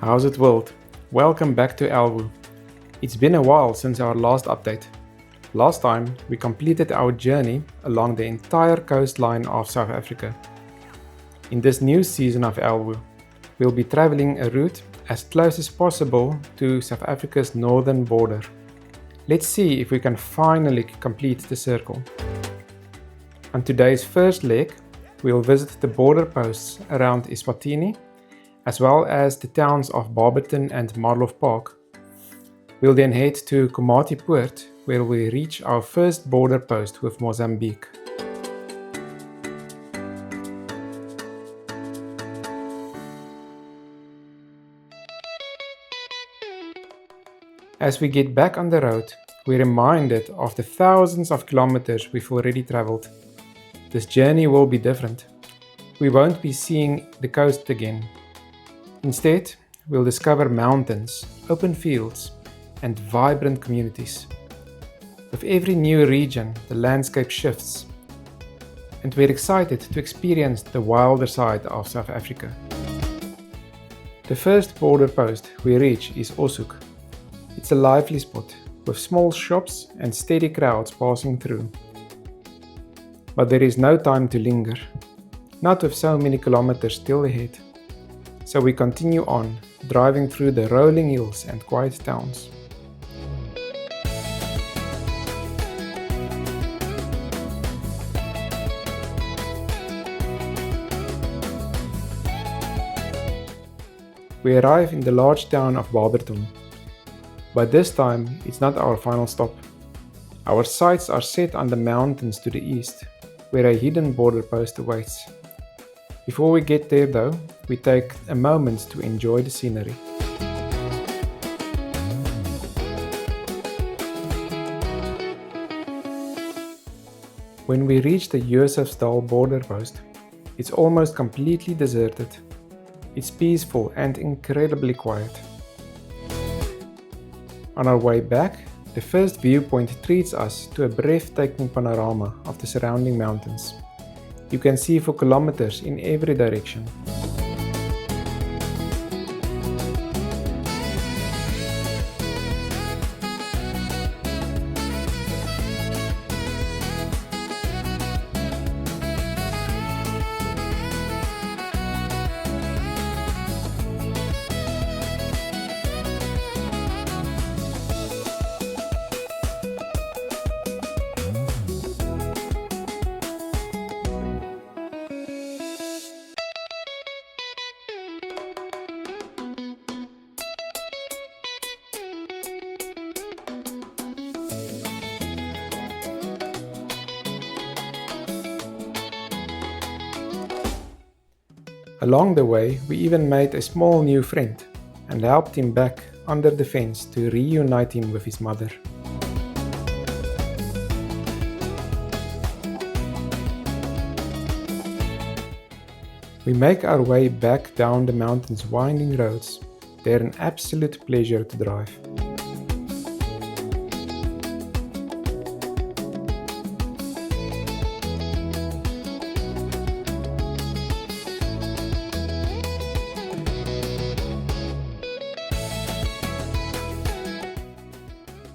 How's it world? Welcome back to ELWU. It's been a while since our last update. Last time we completed our journey along the entire coastline of South Africa. In this new season of ELWU, we'll be traveling a route as close as possible to South Africa's northern border. Let's see if we can finally complete the circle. On today's first leg, we'll visit the border posts around Eswatini, as well as the towns of Barberton and Marloth Park. We'll then head to Komatipoort, where we reach our first border post with Mozambique. As we get back on the road, we're reminded of the thousands of kilometers we've already traveled. This journey will be different. We won't be seeing the coast again. Instead, we'll discover mountains, open fields, and vibrant communities. With every new region, the landscape shifts, and we're excited to experience the wilder side of South Africa. The first border post we reach is Osuk. It's a lively spot, with small shops and steady crowds passing through. But there is no time to linger, not with so many kilometers still ahead. So we continue on, driving through the rolling hills and quiet towns. We arrive in the large town of Barberton. But this time, it's not our final stop. Our sights are set on the mountains to the east, where a hidden border post awaits. Before we get there though, we take a moment to enjoy the scenery. When we reach the Josefsdal border post, it's almost completely deserted. It's peaceful and incredibly quiet. On our way back, the first viewpoint treats us to a breathtaking panorama of the surrounding mountains. You can see for kilometers in every direction. Along the way, we even made a small new friend and helped him back under the fence to reunite him with his mother. We make our way back down the mountain's winding roads. They're an absolute pleasure to drive.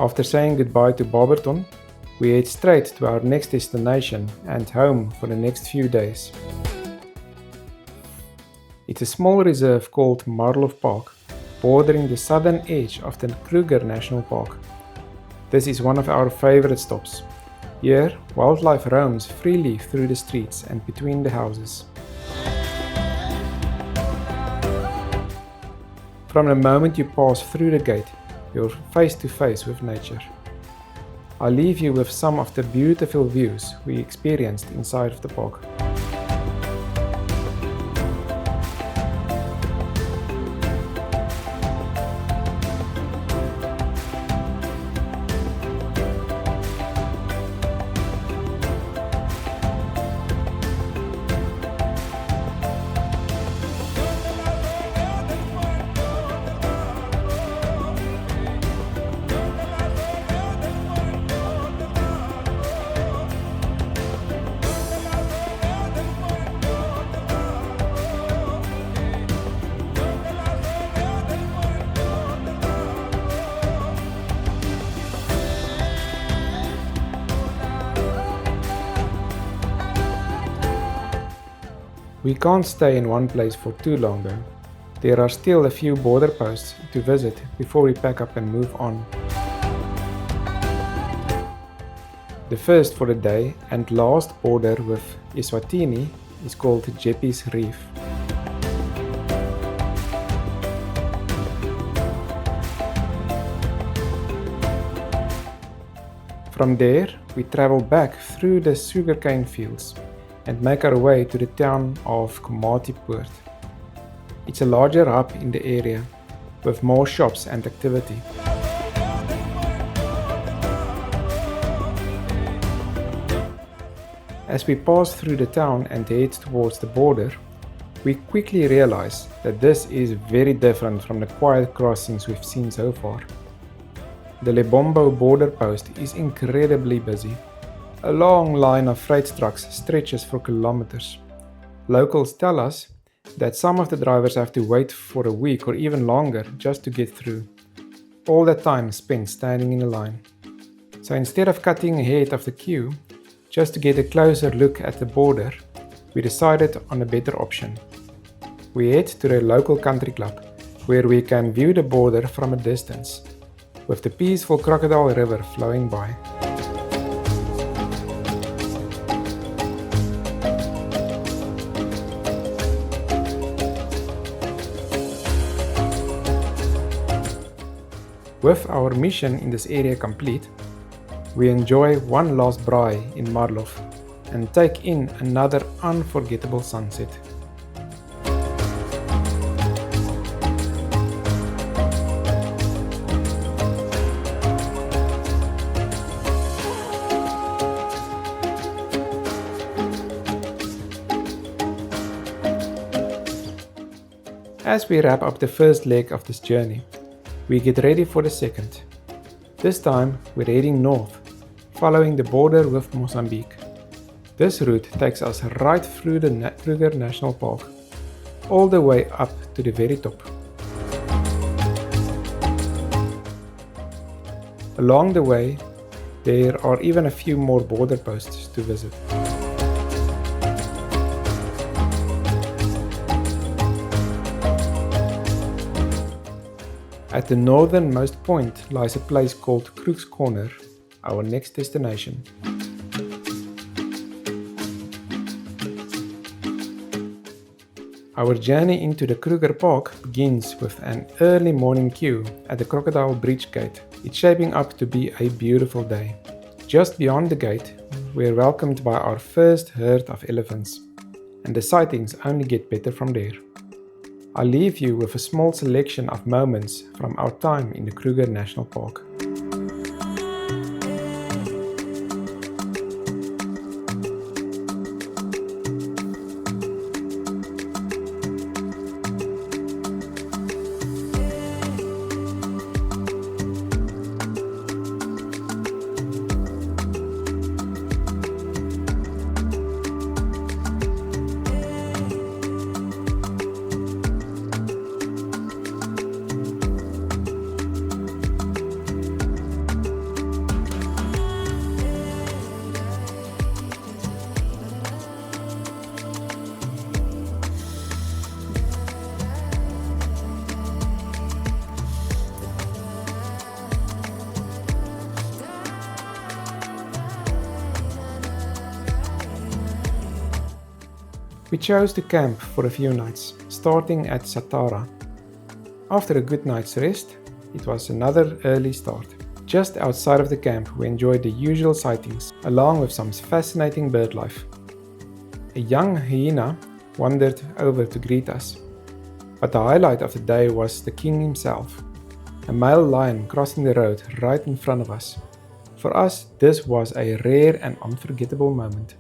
After saying goodbye to Barberton, we head straight to our next destination and home for the next few days. It's a small reserve called Marloth Park, bordering the southern edge of the Kruger National Park. This is one of our favorite stops. Here, wildlife roams freely through the streets and between the houses. From the moment you pass through the gate, you're face to face with nature. I'll leave you with some of the beautiful views we experienced inside of the park. We can't stay in one place for too long though. There are still a few border posts to visit before we pack up and move on. The first for the day and last border with Eswatini is called Jeppy's Reef. From there, we travel back through the sugarcane fields and make our way to the town of Komatipoort. It's a larger hub in the area with more shops and activity. As we pass through the town and head towards the border, we quickly realize that this is very different from the quiet crossings we've seen so far. The Lebombo border post is incredibly busy. A long line of freight trucks stretches for kilometers. Locals tell us that some of the drivers have to wait for a week or even longer just to get through. All that time spent standing in a line. So instead of cutting ahead of the queue, just to get a closer look at the border, we decided on a better option. We head to the local country club, where we can view the border from a distance, with the peaceful Crocodile River flowing by. With our mission in this area complete, we enjoy one last braai in Marloth and take in another unforgettable sunset. As we wrap up the first leg of this journey, we get ready for the second. This time we're heading north, following the border with Mozambique. This route takes us right through the Kruger National Park, all the way up to the very top. Along the way, there are even a few more border posts to visit. At the northernmost point lies a place called Kruger's Corner, our next destination. Our journey into the Kruger Park begins with an early morning queue at the Crocodile Bridge Gate. It's shaping up to be a beautiful day. Just beyond the gate, we're welcomed by our first herd of elephants, and the sightings only get better from there. I'll leave you with a small selection of moments from our time in the Kruger National Park. We chose to camp for a few nights, starting at Satara. After a good night's rest, it was another early start. Just outside of the camp, we enjoyed the usual sightings, along with some fascinating bird life. A young hyena wandered over to greet us, but the highlight of the day was the king himself, a male lion crossing the road right in front of us. For us, this was a rare and unforgettable moment.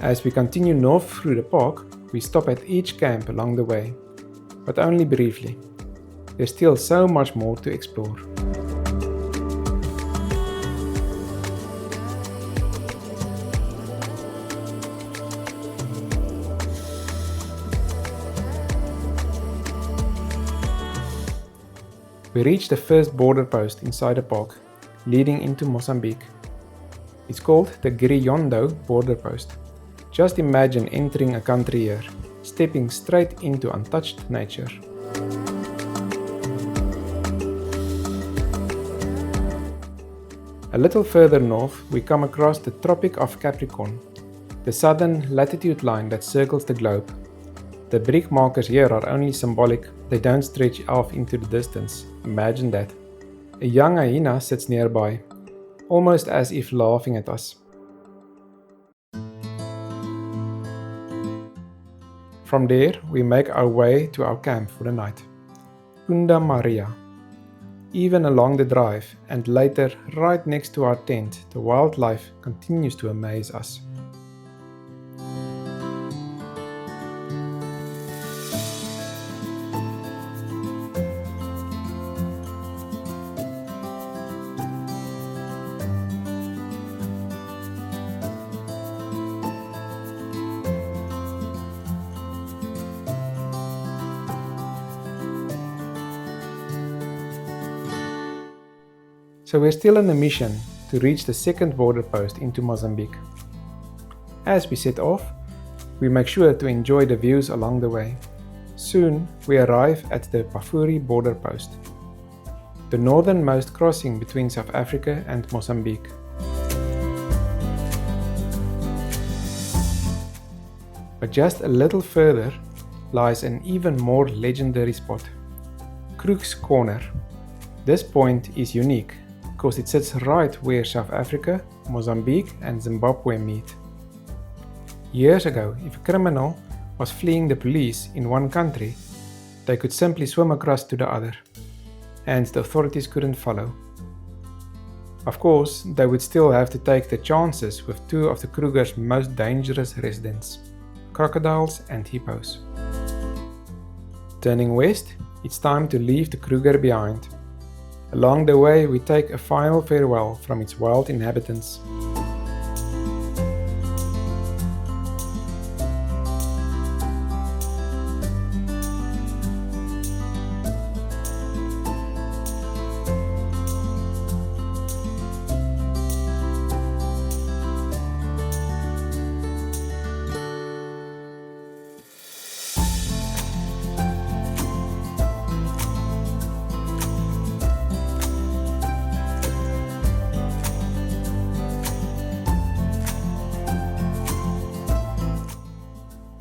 As we continue north through the park, we stop at each camp along the way, but only briefly. There's still so much more to explore. We reach the first border post inside the park, leading into Mozambique. It's called the Giriondo border post. Just imagine entering a country here, stepping straight into untouched nature. A little further north, we come across the Tropic of Capricorn, the southern latitude line that circles the globe. The brick markers here are only symbolic, they don't stretch off into the distance. Imagine that. A young hyena sits nearby, almost as if laughing at us. From there, we make our way to our camp for the night, Punta Maria. Even along the drive, and later right next to our tent, the wildlife continues to amaze us. So we're still on a mission to reach the second border post into Mozambique. As we set off, we make sure to enjoy the views along the way. Soon we arrive at the Pafuri border post, the northernmost crossing between South Africa and Mozambique. But just a little further lies an even more legendary spot, Kruger's Corner. This point is unique because it sits right where South Africa, Mozambique and Zimbabwe meet. Years ago, if a criminal was fleeing the police in one country, they could simply swim across to the other, and the authorities couldn't follow. Of course, they would still have to take the chances with two of the Kruger's most dangerous residents, crocodiles and hippos. Turning west, it's time to leave the Kruger behind. Along the way, we take a final farewell from its wild inhabitants.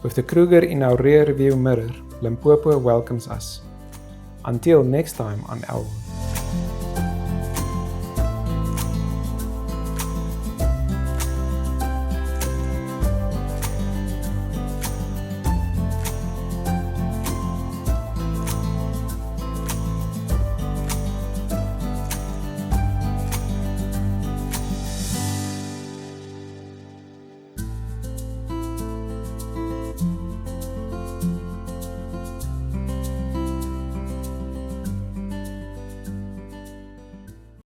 With the Kruger in our rear view mirror, Limpopo welcomes us. Until next time on ELWU.